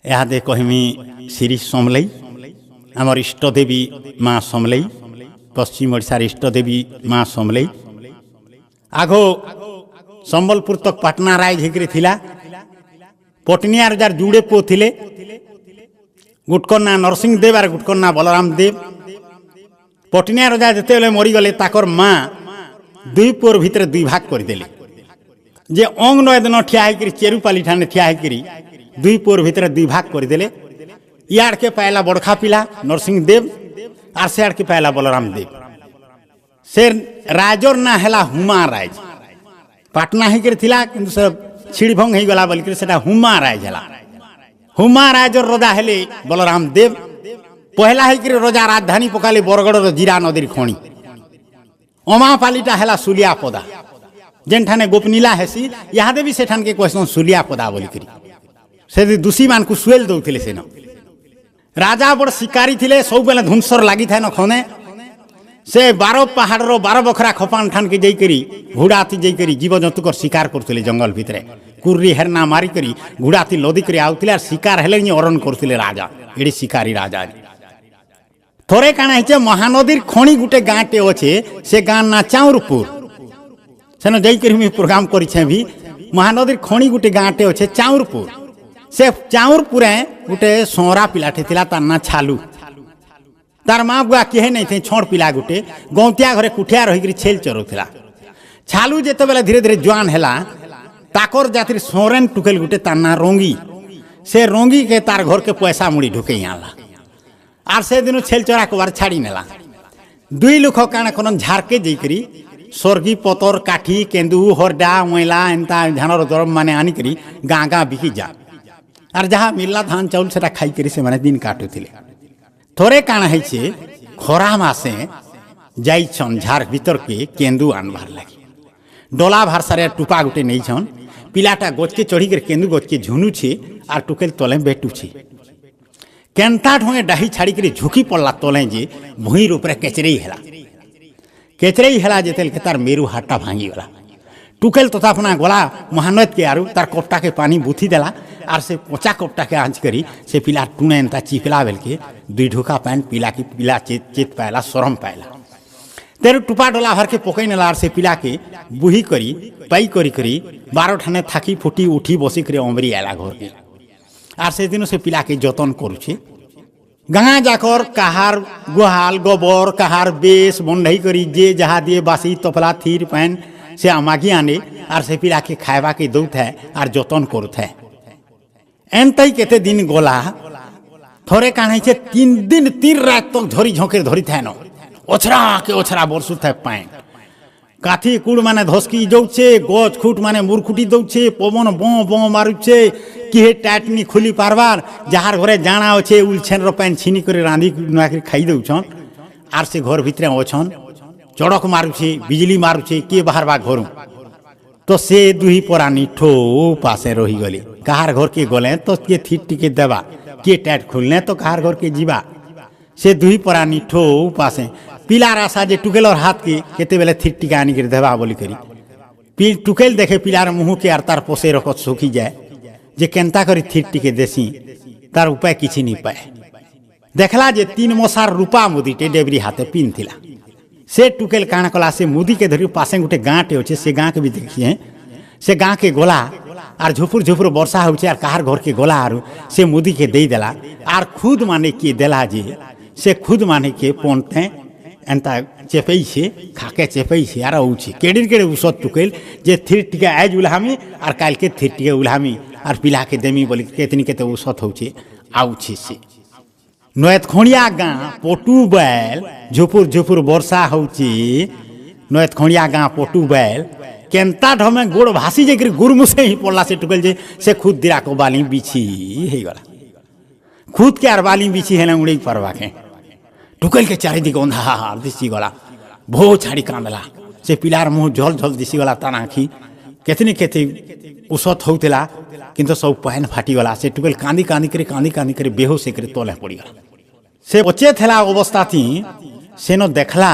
यादे कहमी श्री समलई आमर इष्टदेवी माँ समलई पश्चिम ओडिशार इष्टदेवी माँ समलई आगो संबलपुर तक पटना राय झिकरी थिला पटनियार जार जुड़े पो थिले गुटकन्ना नरसिंह देव और गुटकन्ना बलराम देव पटनिया राजा जिते बेले मरीगले ताकर माँ दुई पुअर भितर दुई भाग करदेले जे अंग नय दिन ठिया होकर चेरुपाली ठाने ठिया होकर दुई पुअर भितर दुई भाग करदेले इयाड़ के पायला बड़खा पिला नरसिंह देव और से के पायला बलराम देव से राजर ना हैला हुमा राज पाटना होकर थिला किंतु सब छिड़भंग हो गला बोलिक सेटा हुमा राज हैला हुमा राजर रजा हेले बलराम देव पहला होकर रजा राजधानी पकाले बरगड़ जीरा नदी खणी अमापालीटा हैला सुलियापदा जेनठाने गोपनीला हेसी यहाँ भी सेठान के कहसन सुलियापदा बोलिक से दूषी मान को सुएल दौले से राजा बड़ शिकारी थिले सब बेले धुनसर लगी था न खने से 12 पहाड़ 12 बखरा खपान ठान के जाइकरी घुड़ाती जाइकरी जीव जंतुकर शिकार करते जंगल भितर कुर्री हेरना मारिकरी घुड़ाती लदी कर आउतिले और शिकार हेले अरण करते राजा एड़ी शिकारी राजा थोड़े काना है महानदीर खणी गुटे गाँटे अच्छे से गाँ ना चाउरपुर सेन जाइकरी मुझे प्रोग्राम करी भी महानदीर खणी गुटे गाँटे अच्छे चाउरपुर से चाउरपुर गुटे सोरा पिलाटे थिला तार ना छालू तार माँ बुआ कहे नहीं थे छोड़ पिला गुटे गौतिया घरे कुठिया रही छेल चरोला छालू जिते बेले धीरे धीरे जुआन है ताकर जातिर सोरेन टुकेल गुटे तार ना रोंगी से रोंगी के तार घर के पैसा मुड़ी ढुके आला आर से दिन छेल चोरा कबार छाड़ी नेला दुई लुख काण कन झारके जाइकरी स्वर्गी पतर काठी केंदू हरडा मैला एंता धानर दरम माने आनिकरी गाँ गाँ बिकी जा और जहाँ मिलला धान चाउल से खाई करी से माने दिन काटुथिले थोड़े काण है खरा मासे जाइछन झार भीतर के केंदू आनबार लगी डोला भार सारे टुपा गुटे नहीं छन पिलाटा गच के चढ़ी कर केंदू गच के झुनु छे और टुकेल तले बेटू छे केंता ढोंगे डाही छाड़ी कर झुकी पड़ला तले जे भूईर ऊपर केचरई हेला जेतेल के तार मेरू हाटा भांगी गला टुकेल तथा अपना गला महानद के आरु तार कपटा के पानी बुथी देला और से पोचा कपटा के आँच करी से पिला टूने एंता चिपला बेल के दुई ढोका पैन पिला की पिला चेत पायला सरम पायला तेरे टुपा डोला भर के पकई नेला से पिला के बुही करी पाई करी करी 12 ठाने थाकी फुटी उठी बसी कर अमरी आला घर के और से दिन से पिला के जतन करुचे गाँ जाकर कहार गुहाल गोबर कहार बेस बंधई करी जे जहा दिए बासी तपला थीर पैन से आमागी आने और से पिला के खावा के दौत है और जतन करुत है एनतई केते दिन गोला थोड़े कान 3 दिन 3 रात तक धरी झोंके धरी थे न ओछरा के ओछरा बरसु थे पैन काठी कुड़ माने धसकी जाऊे गच खुट माने मुरखुटी दौचे पवन बँ बँ मारुचे किहे टाटनी खुली पारबार जार घरे जाना अच्छे उलछेन पैन छिनी कर रांधी नुआकर खाई दौन आर से घर भितर अछन चड़क मारुचे बिजली मारुचे किए बाहर बा घर तो से दुही परानी ठो पासे रही गली कहार घर के गले तो किए थीट टिके देवा किए टाट खुलने तो कहार घर के जीवा से दुही परानी ठो पासे पिला रासा जे टुकेल और हाथ के केते बेले थीट टिका आनी कर देवा बोली करी टुकेल देखे पिलार मुँह के आर तार पोसे रखत सुखी जाए जे केंता करी थीट टिके देसी तार उपाय किसी नहीं पाए देखला जे 3 मसार रूपा मुदी टे डेबरी हाथे पिन थिला से टुकेल काण कला से मुदी के धरी पासे गुटे गाँटे अच्छे से गाँ के भी देखिए से गाँ के गोला आर झुपुर झुपुर वर्षा होचे आर कहार घर के गोला आर से मुदी के दे देला आर खुद माने के देला जे से खुद माने के पोनते एंता चेपई से खाके चेपई से आर औछे केडिर केड़े उसत टुकेल जे थीर टिका आज उल्हामी आर काल के थीर टिका उल्हामी आर पिला के देमी बोली केतनी केते उसत होचे आउछे से नयत खणिया गाँ पटू बैल झुपुर झुपुर वर्षा होची नयत खणिया गाँ पटू बैल केंता ढमे गोड़ भासी जाकर गुरमुसे ही पड़ला से टुकेल जे से खुद दिरा को बाली बिछी हे गला खुद के आर बाली बिछी है उड़ी परवा के टुकेल के चारिदिक अंधार दिसी गला भो छाड़ी कांदला से पिलार मुँह झल झल दिसी गला ताना आखि केतनी केते उसत होतेला किंतु सब पैन फाटी गला से टुकेल कांदी कांदी करे बेहोश कर तले पड़ी गला से बचे थेला अवस्था थी सेनो देखला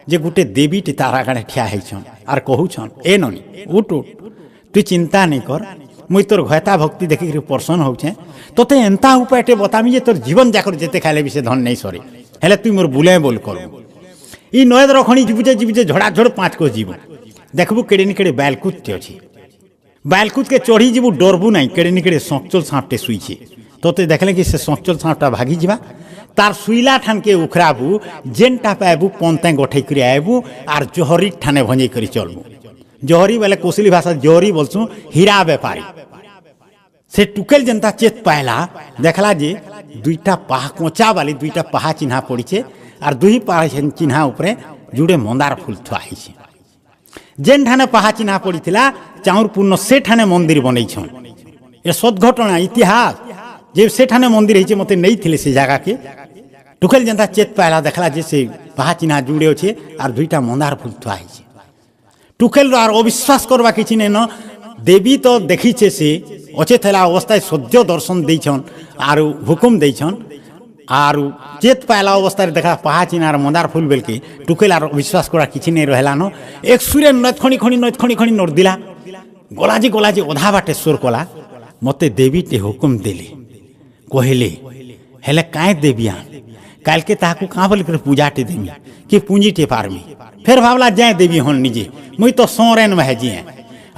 जे गुटे देवी टी तारा गाड़े ठिया होन आर कहून ए ननी उठ उठ तु चिंता नहीं कर मुई तोर घयता भक्ति देखिक प्रसन्न होचे तोते एंता उपायटे बतामी जे तोर जीवन जाकर जेते खाइले भी से धन नहीं सरे हेले तुई मोर बुले बोल करू ई नयद रखणी जीबुजे झड़ाझड़ 5 को जीव देखबू केड़े निकेड़े बैलकुत अच्छी बैलकुत के चढ़ी जीवू डरबू नहीं केड़े निकेड़े सचल सांपटे शुईछे तोते देखले कि से सचल सांपटा भागी जीवा तार शुईला ठान के उखराबू जेनटा पाबू पंते गठे कर आबू आर जोहरी ठाने भंजे कर चलबू जोहरी बोले कोसली भाषा जोहरी बोलसु हीरा व्यापारी से टुकेल जनता चेत पायला देखला जे दुईटा पाहा कोचा वाली दुईटा पाहा चिन्हा पड़ीछे आर दुही पाहा चिन्हा उपरे जुड़े मंदार फूल थुआ है जेन ठाने पाहा चिन्हा पड़ीथिला चाउरपूर्ण से ठाने मंदिर बनै छन ए सदघटना इतिहास जे से ठाने मंदिर है मते नहीं थिले से जगह के टुकेल जनता चेत पायला देखला जे से पाहा चिन्हा जुड़े अच्छे आर दुईटा मंदार फूल थुआ है टुकेल आर अविश्वास करवा किछि नै न देवी तो देखीचे से अच्छे थेला अवस्था सद्य दर्शन देछन आर हुकुम देछन आर चेत पायला अवस्था देखा पाहा चिन्हार मंदार फूल बेलके टुकेल आर विश्वास करा किछि नै रहला न एक सूर्य नथ खणी नोट दिला गलाजी ओधा बाटे सुर कला मते देवी टे हुकुम देले कहले हेले काहे देविया काल के ताकू कहाँ बोल कर पूजा टे देमी कि पूंजी टे पारमी फिर भावला जाए देवी हन निजे मुई तो सोरेन में जी हैं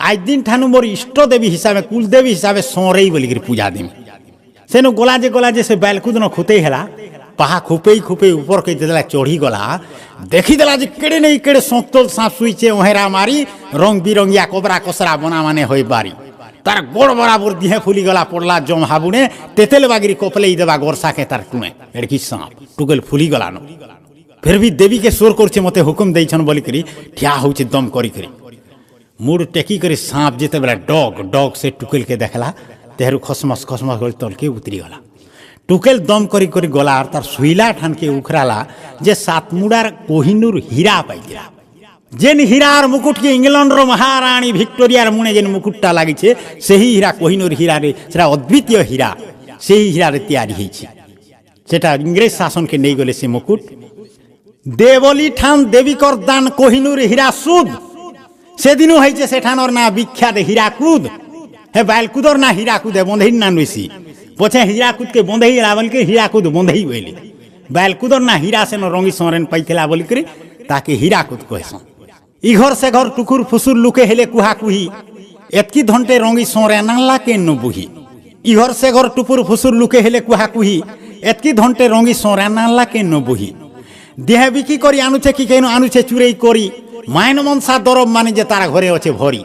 आज दिन ठानु मोर इष्ट देवी हिसाब में कुल देवी हिसाब से सोरे बोलिक पूजा देमी सेनु गलाजे से बैलकुद न खुते हेला पाहा खुपे ऊपर के देला चढ़ी गला देखी देला जे केड़े नहीं केड़े सोतल सांप सुईचे ओहेरा मारी रंग बिरंगिया कोबरा कसरा बना माने होई बारी तार गोड़ बराबर दिहे फुली गला पड़ला जम हाबुने तेतेल बागिरी कोपले देवा गोरसा के तार टुए एड़की सांप टुगल फुली गला न फिर भी देवी के सोर करछे मते हुकुम देइछन बोली करी ठिया होउछे दम करी मुड़ टेकी करी सांप जेते बेला डॉग से टुकेल के देखला तेहरू खसमस कर तल के उतरी गला टुकेल दम करी गला और तार सुईला ठान के उखराला जे सातमुड़ार कोहिनूर हीरा पाइला जेन हीरार मुकुट के इंग्लैंड रो महारानी विक्टोरियार मुने जेन मुकुटटा लागिछे सेही हीरा कोहिनूर हीरा रे सेटा अद्वितीय हीरा सेही हीरा रे तैयारी हेछि सेटा इंग्रेज शासन के नहीं गले से मुकुट देवली ठान देवी कर दान कोहिनूर हीरा सुद से दिनु होइछे सेठानर ना विख्यात हीराकुद हे बैलकुदर ना हीराकुद है बंधई ना नुसी पछे हीराकुद के बंधई रावल के हीराकुद बंधई होइले बैलकुदर ना हीरा से न रंगी सोरेन पैथला बोली करे ताके हीराकुद कहसन ई घर से घर टुकुर फुसुर लुके हेले कुहा कुही एतकी घंटे रंगी सोरेन नाला के न बुही ई घर से घर टुकुर फुसुर लुके हेले कुहा कुही एतकी घंटे रंगी सोरेन नाला के न बुही देह बिकी करी आनुछे कि केन आनुछे चुरेई करी मायन मनसा दरब माने जे तारा घरे अच्छे भरी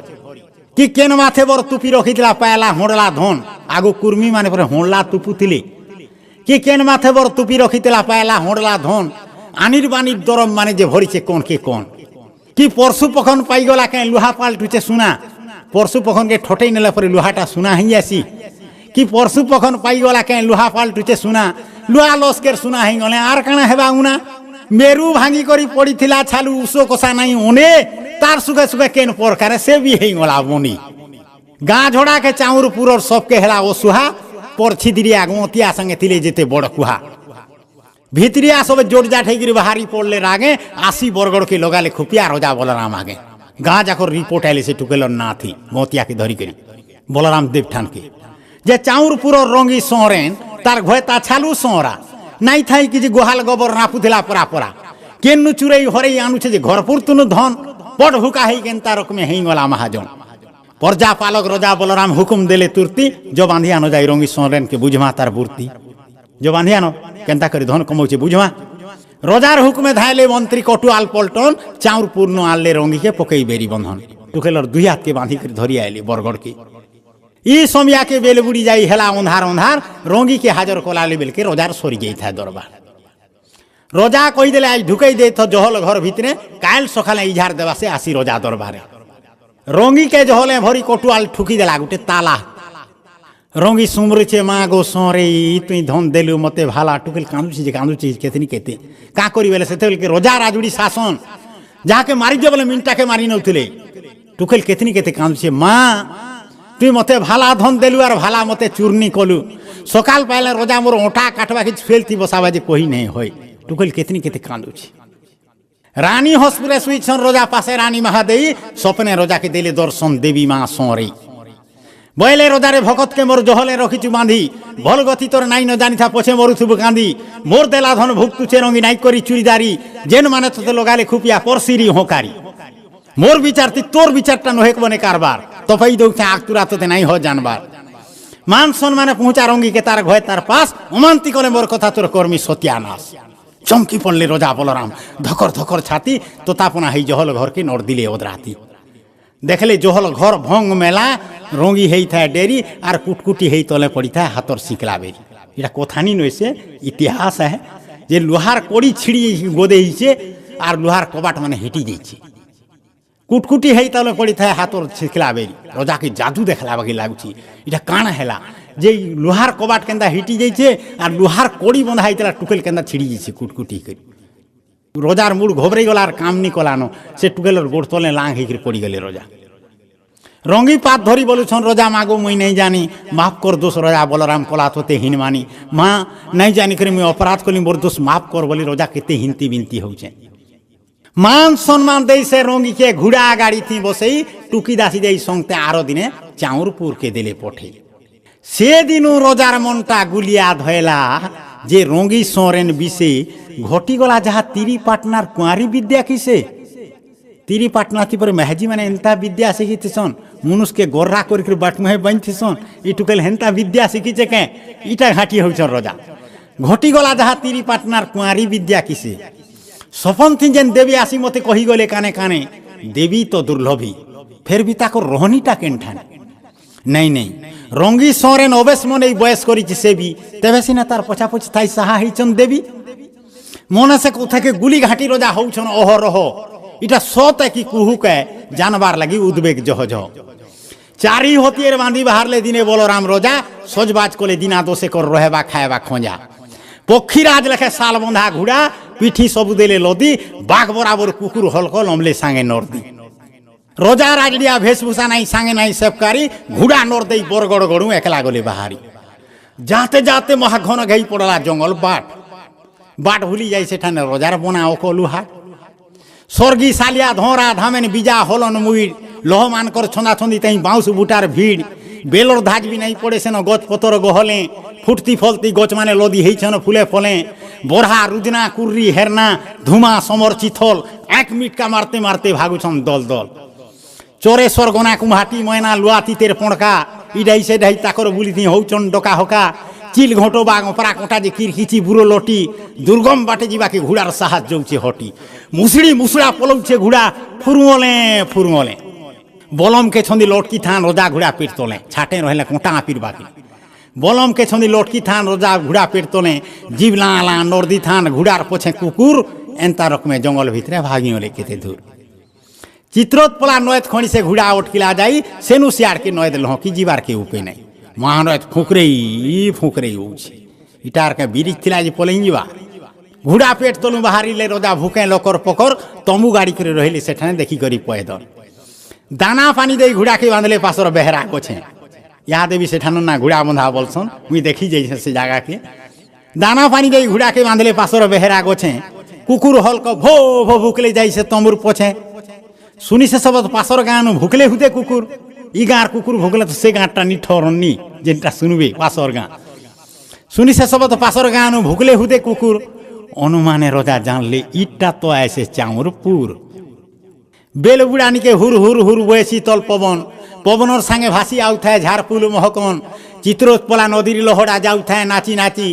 कि केन माथे बर तुपी रखिला पायला होंडला धन आगो कुर्मी माने पर होंडला तुपुतिले कि केन माथे बर तुपी रखिला पायला होंडला धन आनिर बानिर दरब माने जे भरीचे कौन के कौन कि परशु पखन पाईगला के लुहा पाल्टुचे सुना परशु पखन के ठोटई नेला पर लुहाटा सुना ही आसी कि परशु पखन पाईगला के लुहा पाल्टुचे सुना लुहा लस्कर सुना ही गले आर काना हेबा उना मेरू भांगी करी पड़ी थिला छालू उसो कोसा नहीं ओने तार सुगे सुगे केन प्रकार से भी हेई गला बनी गाँ झोड़ा के चाउरपुर और सबके हेला ओ सुहा परछी दिरिया गोतिया संगे थिले जेते बड़ कुहा भितरिया सब जोड़ जाठ हेगिरी बाहरी पड़ले रागे आसी बरगड़ के लगाले खुपिया रोजा बलराम आगे गाँ जाकर रिपोर्ट आइले से टुकेल ना थी गोतिया के धरी करी बलराम देव ठान के जे चाउरपुर और रंगी सोरेन तार घोता छालू सोरा नाई थाई कि जे गोहाल गोबर नापुथिला परा परा केन्नु चुरई हरई आनुछे जे घरपुर तुनु धन बड़ हुका हेई केनता रकमे हेई गला महाजन प्रजा पालक रजा बलराम हुकुम देले तुरती जो बांधिया न जाई रंगी सोरेन के बुझमा तार बुरती जो बांधिया न केनता करी धन कमौचे बुझमा रजार हुकुमे धायले मंत्री कटुआल पलटन चाउरपुर न आले रंगी के पकई बेरी बंधन टुकेलर दुई हाथ के बांधी कर धरी आइले बरगड़ के ई समिया के बेल बुड़ी जाई हेला अंधार अंधार रंगी के हाजर कलाले बेल के रोजार सरी जाई था दरबार रोजा कही देले आज ढुकई दे तो जहल घर भितरे काल सकाले इजार देवा से आसी रोजा दरबारे रंगी के जहले भरी कटुआल ठुकी देला गुटे ताला रंगी सुमरुचे मा गो सोरे तुई धन देलु मते भाला टुकेल कांदुची केतनी केते का करी बेले सेते के रोजा राजुड़ी शासन जाके मारी जे बोले मिनटा के मारी नउथिले टुकेल केतनी केते कांदुचे मा तुई मते भाला धन देलु आर भाला मते चूर्णी कलु सकाल पाइले रोजा मोर ओटा काटवा के फेलती बसावा जे कोही नहीं होय टुकेल केतनी केते कांदुची रानी हॉस्पिटल सुईछन रोजा पासे रानी महादेवी सपने रोजा के देले दर्शन देवी माँ सोरे বইলে রোজারে ভকতকে মোর জহলে রখিছু বাঁধি, ভল গতি তোর নাই ন জানিথা পছে মরুথুবু কান্দি, মোর দেলা ধন ভুক্তু চেরঙ্গি নাই করি চুড়িদারি, যেন মানে তোতে লগালে খুপিয়া পরশিরি হোঁকারি। মোর বিচার তোর বিচারটা নহেক বনে কারবার, তফাই দৌছে আকতুরা তোতে নাই হ জানবার। মান সম্মানে পৌঁছা রঙ্গিকে তার ঘয় তার পাশ, অমান্তি করে মোর কথা তোর কর্মী সত্যানাশ। চমকি পড়লে রোজা বলরাম, ধকর ধকর ছাতি, তোতাপনা হেই জহল ঘরকে নড় দিলে ওদরাতি। দেখলে জহল ঘর ভঙ্গ মেলা, রঙি হেই থাকে ডেরি, আর কুটকুটি হেই তলে পড়ি থাকে হাতর শিকলা বেরি। এটা কথানি নইছে, ইতিহাস হ্যাঁ, যে লোহার কড়ি ছিড়ি গোদে হইছে আর লোহার কবাট মানে হেঁটি দিয়েছে। কুটকুটি হেই তলে পড়ি থাকে হাতর শিকলা বেরি। রোজাকে জাদু দেখলা বাকি লাগুছি। এটা কাଣା হেলা যে লোহার কবাট কেন্দা হিটি যাইছে আর লোহার কড়ি বন্ধা হইতলা টুকেল কেন্দা ছিড়ি যাইছে কুটকুটি করে। রোজার মুড় ঘবরে গলা আর কাম নি কলানো, সে টুকেলের গোড় তলে লাং হইকি পড়ি গেলে রোজা। রঙ্গি পাত ধরি বলুছন রোজা মাগো মুই নাই জানি, মাফ কর দোষ রোজা বলরাম কলা তোতে হিন মানি। মা নাই জানি করে মুই অপরাধ কলি, মোর দোষ মাফ কর বলি রোজা কেতে হিনতি বিনতি হচ্ছে। মান সম্মান দেই সে রঙ্গিকে ঘুড়া গাড়ি থি বসেই টুকি দাসি দেই সঙ্গে আরো দিনে চাউরপুরকে দিলে পঠে। সেদিনও রোজার মনটা গুলিয়া ধয়লা, যে রঙ্গি সরেন বিষে ঘটি গলা যাহা তিরি পাটনার কুঁয়ারি বিদ্যা কিসে। তিরি পাটনাতি পরে মেহাজি মানে এন্তা বিদ্যা শিখিতেছন, মনুষকে গর্রা করি বাটমহে বাঁধতেছন, ইটুকেল হেন্তা বিদ্যা শিখিছে কে, ইটা ঘাটি হয়েছ রোজা। ঘটি গলা যাহা তিরি পাটনার কুঁয়ারি বিদ্যা কিসে। সপন থি যেন দেবী আসি মতে কহি গলে কানে কানে, দেবী তো দুর্লভী ফের বি তাকর রহনীটা কেনঠানে। নেই নেই রঙ্গি সরেন অবেশ মনে বয়স করেছি সেবি, তেবে সিনা তার পছাপছি তাই সাহা হইছন দেবী। মনে সে কোথাকে গুলি ঘাটি রোজা হউছন অহরহ, এটা সত কি কুহুকে জানবার লাগি উদ্বেগ জহজ। চারি হতিয়ের বাঁধি বাহারলে দিনে বলরাম রোজা, সজবাজ কলে দিনা দোষে কর রহেবা খায়বা খোঁজা। পক্ষীরাজ লেখে সাল বন্ধা ঘুড়া, পিঠি সবু দেলে লদি, বাঘ বরাবর কুকুর হলক লমলে সাঙে নর্দি। রোজা রাজলিয়া ভেষভূষা নাই সাঙে নাই সেবকারি, ঘুড়া নর দেই বরগড় গড়ু একলা গলে বাহারি। যাতে যাতে মহাঘন ঘাই পড়লা জঙ্গল বাট, বাট ভুলি যাই সেখানে রোজার বোনা অকলু হাট। স্বর্গী সালিয়া ধরা ধামেন বিজা হলন মুইর, লহমানকর ছন্দাছন্দি তাই বাউস বুটার ভিড়। বেলর ধাজবি নাই পড়ে সেন গছ পতর গহলে, ফুটতি ফলতি গছ মানে লদি হইছেন ফুলে ফলে। বরহা রুজনা কুর্রি হেরনা ধুমা সমর চিথল, এক মিটকা মারতে মারতে ভাগুছন দল দল। চরে স্বর্গনা কুমহাটি ময়না লুয়া তিতের পড়কা, ইডাই সেডাই তাকর বুলিতি হৌচন ডকা হকা। চিল ঘোটো বা অপরা কোটা যে কিরকিচি বুড়ো লটি, দুর্গম বাটে যাবাকে ঘুড়ার সাহায্য হচ্ছে হটি। মুসড়ি মুসড়া পলৌছে ঘুড়া ফুরমলে ফুরমলে। বলমকে ছন্দি লটকি থান রোজা ঘুড়া পেট তোলে, ছাটে রহলে কোটা আপির বাকি। বলমকে ছন্দি লটকি থান রোজা ঘুড়া পেট তোলে, জিবলা আলা নর্দি থান ঘুড়ার পছে কুকুর। এন্তা রকমে জঙ্গল ভিতরে ভাগিওলে কেতে দূর। চিত্রোৎপলা নয়ত খনি সে ঘুড়া অটকিলা যাই, সেনু শিয়াড়কে নয়ত লহকি যাবার কে উপে নাই। মহানয়ত ফুঁকরেই উঠছে। ইটার কে বিরিজ ଥିଲା যে পলেই যা ঘুড়া পেট তলু বাহারিলে রোজা ভুকে লকর পকর, তমু গাড়ি করে রহিলে সেখানে দেখি করি পয়দল। দানা পানি দেই ঘুড়াকে বাঁধলে পাশর বেহরা গোছে। ইহা দেবী সেঠানো না ঘুড়া বন্ধা বলছন, মুই দেখি যাইছে সে জায়গাকে। দানা পানি দেই ঘুড়াকে বাঁধলে পাশর বেহরা গোছে, কুকুর হলক ভো ভো ভুকলে যাইছে তমুর পছে। শুনি সে সব পাশর গাঁনু ভুকলে হুতে কুকুর, ই গাঁর কুকুর ভুকলে তো সে গাঁটা নিঠরনি যেটা শুনবে পাশর গাঁ। শুনি সে সব পাশর গাঁনু ভুকলে হুতে কুকুর, অনুমানে রোজা জানলে ইটটা তো আসে চাউরপুর। বেল বুড়ানিকে হুর হুর হুর বয়েছি তল পবন, পবনর সাঙ্গে ভাসি আউথায় ঝাড়ফুল মহকন। চিত্রোৎপলা নদীর লহড়া যাউথায় নাচি নাচি,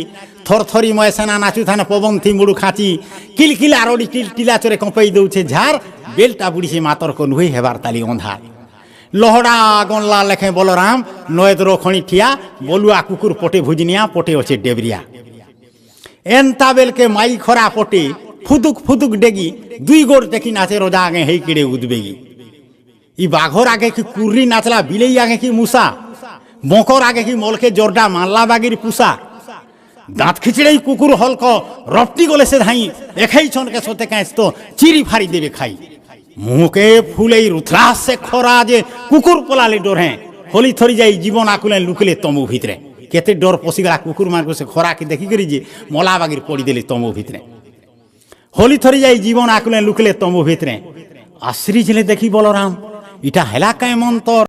থরথরি ময়সানা নাচুথানে পবন থি মুড়ু খাঁচি। কিলকিলা রড়ি টিলটিলা চরে কঁপাই দৌছে ঝাড়, বেলটা বুড়িছে মাতর কনুই হেবার তালি অন্ধার। লহড়া গনলা লেখে বলরাম, নয়দর খনি ঠিয়া, বলুয়া কুকুর পটে ভুজনিয়া, পটে হচ্ছে ডেবরিয়া। এনতা বেলকে মাই খরা পটে, ফুতুক ফুতুক ডেগি, দুই গোড় দেখি নাচে রোজা আগে হেই কিড়ে উদ্বেগী। ই বাঘর আগে কি কুর্রি নাচলা, বিলেই আগে কি মুসা, বকর আগে কি মলকে জর্ডা মাল্লা বাগির পুষা। দাঁত খিচড়েই কুকুর হলক রপটি গলে সে ধাই, এখাই ছনকে সতে কাঁচ তো চিরি ফাড়ি দেবে খাই। মুখে ফুলেই রুথরাস সে খরা যে কুকুর পলালে ডোরে, হলি থরি যাই জীবন আকুলে লুকলে তমু ভিতরে। কেতে ডর পশিগলা কুকুর মার্গ সে খরাকে দেখি করি যে মলা বাগির পড়ি দেলে তমু ভিতরে। হলি থরি যাই জীবন আকুলে লুকলে তমু ভিতরে। আশ্রি ঝেলে দেখি বলরাম, ইটা হেলা কায় মন্তর।